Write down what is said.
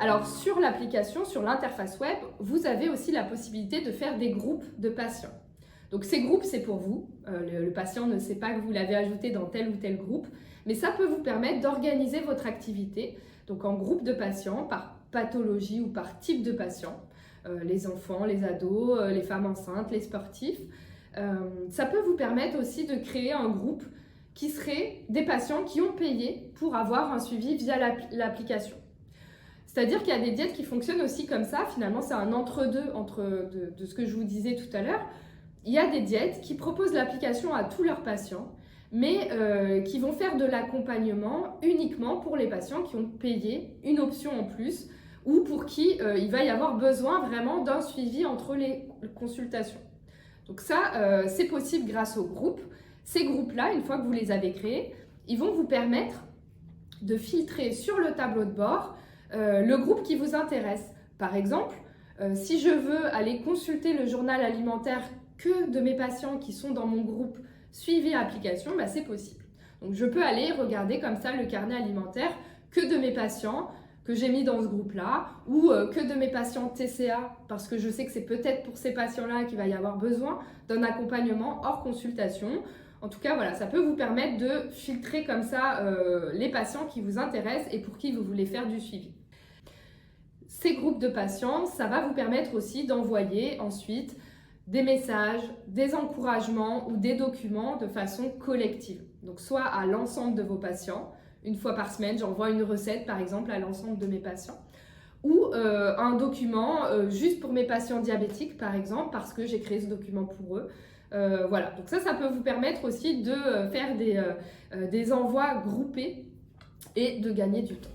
Alors sur l'application, sur l'interface web, vous avez aussi la possibilité de faire des groupes de patients. Donc ces groupes, c'est pour vous. Le patient ne sait pas que vous l'avez ajouté dans tel ou tel groupe, mais ça peut vous permettre d'organiser votre activité, donc en groupe de patients, par pathologie ou par type de patient. Les enfants, les ados, les femmes enceintes, les sportifs. Ça peut vous permettre aussi de créer un groupe qui serait des patients qui ont payé pour avoir un suivi via l'application. C'est-à-dire qu'il y a des diètes qui fonctionnent aussi comme ça. Finalement, c'est un entre-deux de ce que je vous disais tout à l'heure. Il y a des diètes qui proposent l'application à tous leurs patients, mais qui vont faire de l'accompagnement uniquement pour les patients qui ont payé une option en plus ou pour qui il va y avoir besoin vraiment d'un suivi entre les consultations. Donc ça, c'est possible grâce aux groupes. Ces groupes-là, une fois que vous les avez créés, ils vont vous permettre de filtrer sur le tableau de bord le groupe qui vous intéresse. Par exemple, si je veux aller consulter le journal alimentaire que de mes patients qui sont dans mon groupe suivi application, bah, c'est possible. Donc je peux aller regarder comme ça le carnet alimentaire que de mes patients que j'ai mis dans ce groupe-là ou que de mes patients TCA parce que je sais que c'est peut-être pour ces patients-là qu'il va y avoir besoin d'un accompagnement hors consultation. En tout cas, voilà, ça peut vous permettre de filtrer comme ça les patients qui vous intéressent et pour qui vous voulez faire du suivi. Ces groupes de patients, ça va vous permettre aussi d'envoyer ensuite des messages, des encouragements ou des documents de façon collective. Donc soit à l'ensemble de vos patients, une fois par semaine, j'envoie une recette par exemple à l'ensemble de mes patients, ou un document juste pour mes patients diabétiques par exemple, parce que j'ai créé ce document pour eux. Voilà, donc ça peut vous permettre aussi de faire des envois groupés et de gagner du temps.